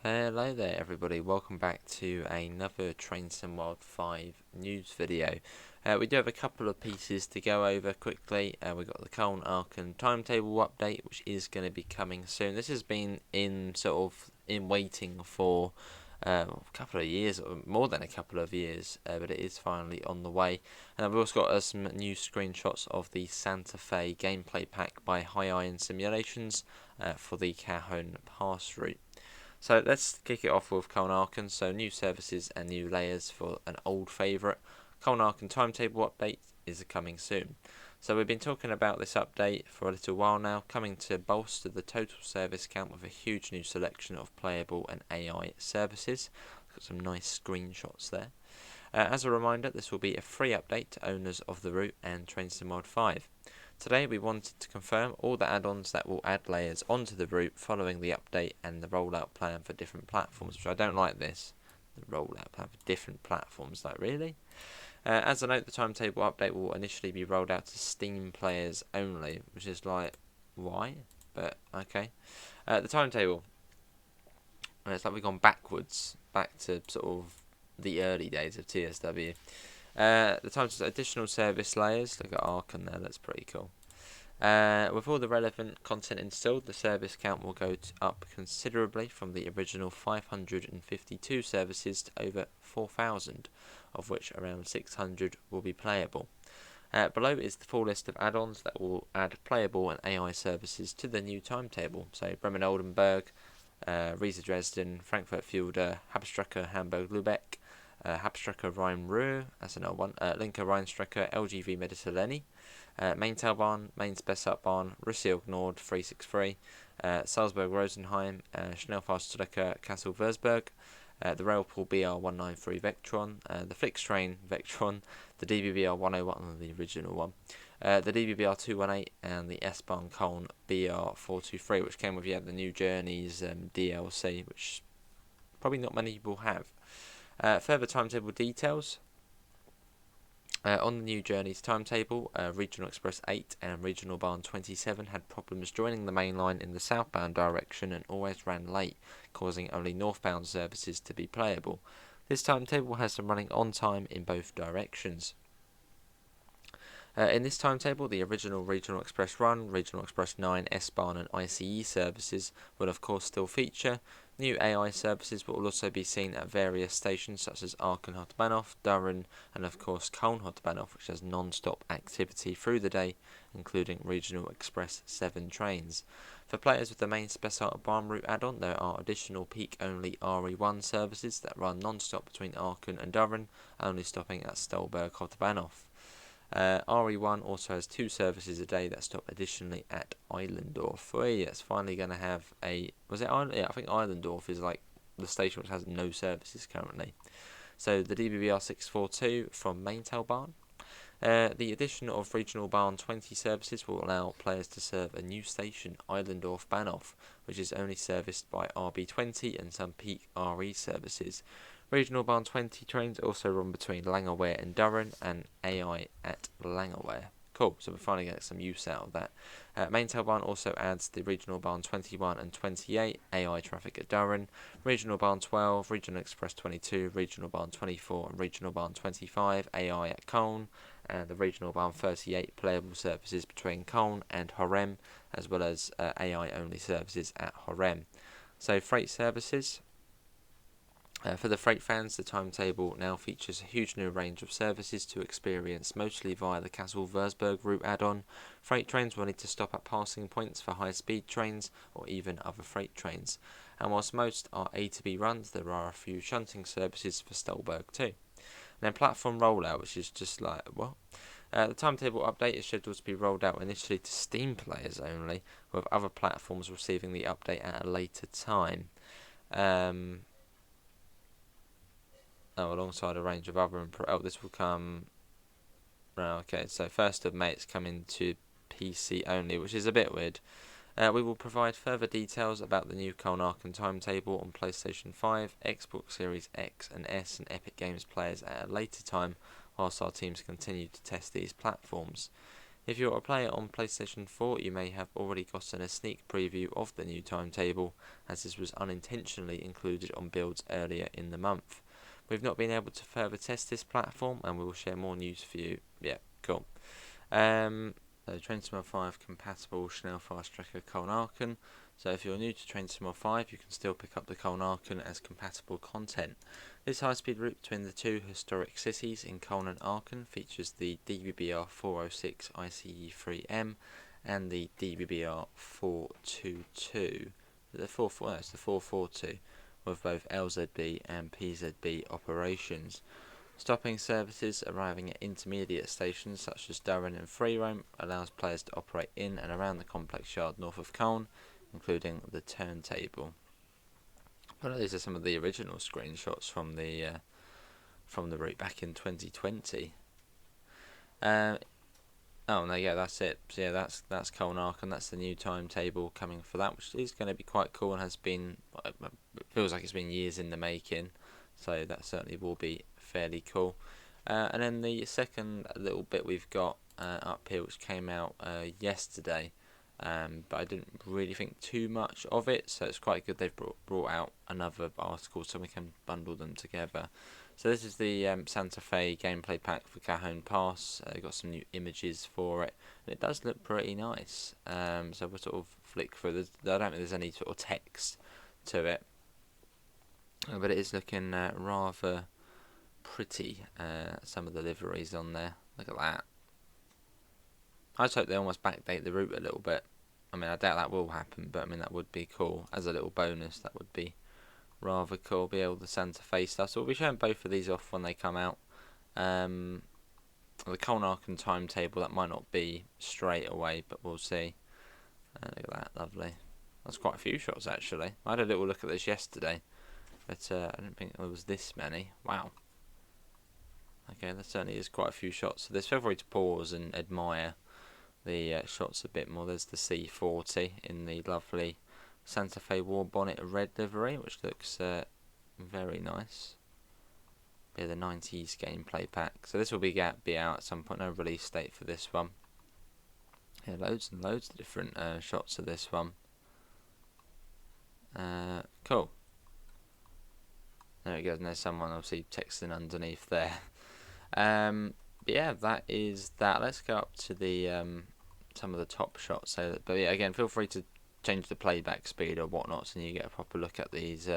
Hello there everybody, welcome back to another Train Sim World 5 news video. We do have a couple of pieces to go over quickly. We've got the Koln Aachen Timetable update, which is going to be coming soon. This has been in waiting for a couple of years, or more than a couple of years, but it is finally on the way. And we've also got some new screenshots of the Santa Fe gameplay pack by High Iron Simulations for the Cajon Pass route. So let's kick it off with Koln Aachen. So new services and new layers for an old favourite. Koln Aachen Timetable update is coming soon. So we've been talking about this update for a little while now, coming to bolster the total service count with a huge new selection of playable and AI services. Got some nice screenshots there. As a reminder, this will be a free update to owners of the route and Train Sim World 5. Today we wanted to confirm all the add-ons that will add layers onto the route following the update and the rollout plan for different platforms, which I don't like this. The rollout plan for different platforms, like really? As a note, the timetable update will initially be rolled out to Steam players only, which is like, why? But okay. The timetable. It's like we've gone backwards, back to sort of the early days of TSW. The times additional service layers. Look at Aachen there, that's pretty cool. With all the relevant content installed, the service count will go up considerably from the original 552 services to over 4,000, of which around 600 will be playable. Below is the full list of add-ons that will add playable and AI services to the new timetable. So Bremen-Oldenburg, Riesa Dresden, Frankfurt-Fulda, Hauptstrecke Hamburg-Lübeck, Hauptstrecke Rhein-Ruhr, that's another one, Linke Rheinstrecke, LGV Mediterranee, Maintalbahn, Main-Spessartbahn, Rüsselsheim-Nord 363, Salzburg-Rosenheim, Schnellfahrstrecke Kassel-Würzburg, the Railpool BR193 Vectron, the Flixtrain Vectron, the DBBR 101, the original one, the DBBR 218, and the S-Bahn Koln BR423, which came with the new Journeys DLC, which probably not many people have. Further timetable details. On the new Journeys timetable, Regional Express 8 and Regional Bahn 27 had problems joining the main line in the southbound direction and always ran late, causing only northbound services to be playable. This timetable has them running on time in both directions. In this timetable, the original Regional Express Run, Regional Express 9, S-Bahn and ICE services will of course still feature. New AI services will also be seen at various stations such as Aachen Hauptbahnhof, Durren and of course Koln Hauptbahnhof, which has non-stop activity through the day, including Regional Express 7 trains. For players with the main Spessartbahn route add-on, there are additional peak-only RE1 services that run non-stop between Aachen and Durren, only stopping at Stolberg Hauptbahnhof. RE1 also has 2 services a day that stop additionally at Islandorf. Oh yeah, it's finally going to have a... Was it Island? Yeah, I think Islandorf is like the station which has no services currently. So the DBBR 642 from Maintalbahn. The addition of Regional Bahn 20 services will allow players to serve a new station, Islandorf Bahnhof, which is only serviced by RB20 and some peak RE services. Regional Bahn 20 trains also run between Langerwehr and Durren and AI at Langerwehr. Cool, so we're finally getting some use out of that. Maintalbahn also adds the Regional Bahn 21 and 28 AI traffic at Durren, Regional Bahn 12, Regional Express 22, Regional Bahn 24 and Regional Bahn 25 AI at Koln, and the Regional Bahn 38 playable services between Koln and Horem, as well as AI only services at Horem. So freight services. For the freight fans, the timetable now features a huge new range of services to experience, mostly via the Kassel-Würzburg route add-on. Freight trains will need to stop at passing points for high-speed trains or even other freight trains. And whilst most are A to B runs, there are a few shunting services for Stolberg too. And then platform rollout, which is just like, what? The timetable update is scheduled to be rolled out initially to Steam players only, with other platforms receiving the update at a later time. Alongside a range of other... this will come... okay, so 1st of May it's coming to PC only, which is a bit weird. We will provide further details about the new Koln Aachen timetable on PlayStation 5, Xbox Series X and S and Epic Games players at a later time, whilst our teams continue to test these platforms. If you're a player on PlayStation 4, you may have already gotten a sneak preview of the new timetable, as this was unintentionally included on builds earlier in the month. We've not been able to further test this platform, and we will share more news for you. Yeah, cool. So Train Sim 5 compatible Schnell Fast Tracker Koln Aachen. So if you're new to Train Sim 5, you can still pick up the Koln Aachen as compatible content. This high-speed route between the two historic cities in Koln and Aachen features the DBBR 406 ICE3M and the DBBR 422. The 442 with both LZB and PZB operations. Stopping services arriving at intermediate stations such as Durham and Freeroam allows players to operate in and around the complex yard north of Koln, including the turntable. Well, these are some of the original screenshots from the route back in 2020. Oh no, yeah, that's it. So yeah, that's Koln Aachen. That's the new timetable coming for that, which is going to be quite cool and has been, it feels like it's been years in the making. So that certainly will be fairly cool. And then the second little bit we've got up here, which came out yesterday, but I didn't really think too much of it, so it's quite good they've brought out another article so we can bundle them together. So this is the Santa Fe gameplay pack for Cajon Pass. They've got some new images for it, and it does look pretty nice. So we'll sort of flick through. I don't think there's any sort of text to it, but it is looking rather pretty. Some of the liveries on there. Look at that. I just hope they almost backdate the route a little bit. I mean, I doubt that will happen, but I mean, that would be cool. As a little bonus, that would be rather cool. Be able to Santa Fe stuff. So we'll be showing both of these off when they come out. The Koln Aachen timetable, that might not be straight away, but we'll see. Look at that, lovely. That's quite a few shots, actually. I had a little look at this yesterday, but I didn't think there was this many. Wow. Okay, that certainly is quite a few shots. So there's feel free to pause and admire the shots a bit more. There's the C40 in the lovely Santa Fe War Bonnet red livery, which looks very nice. Be the 90s gameplay pack. So this will be out at some point. No release date for this one. Yeah, loads and loads of different shots of this one. Cool. There we go. And there's someone obviously texting underneath there. But yeah, that is that. Let's go up to the some of the top shots. So, but yeah, again, feel free to change the playback speed or whatnot, so you get a proper look at these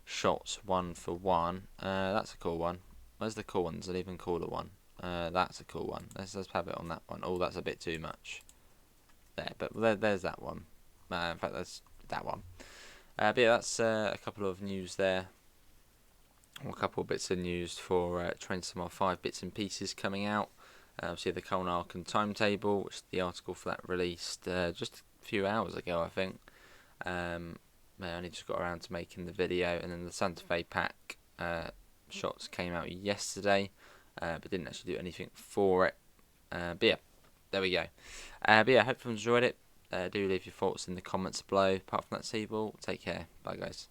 shots one for one. That's a cool one. Where's the cool one? There's an even cooler one. That's a cool one. Let's have it on that one. Oh, that's a bit too much. There, but there's that one. In fact, that's that one. But yeah, that's a couple of news there. Or a couple of bits of news for Train Sim 5 bits and pieces coming out. Obviously the Koln Aachen timetable, which the article for that released just a few hours ago, I think. I only just got around to making the video, and then the Santa Fe pack shots came out yesterday, but didn't actually do anything for it. But yeah, there we go. But yeah, hope you enjoyed it. Do leave your thoughts in the comments below. Apart from that, Seabull, take care. Bye, guys.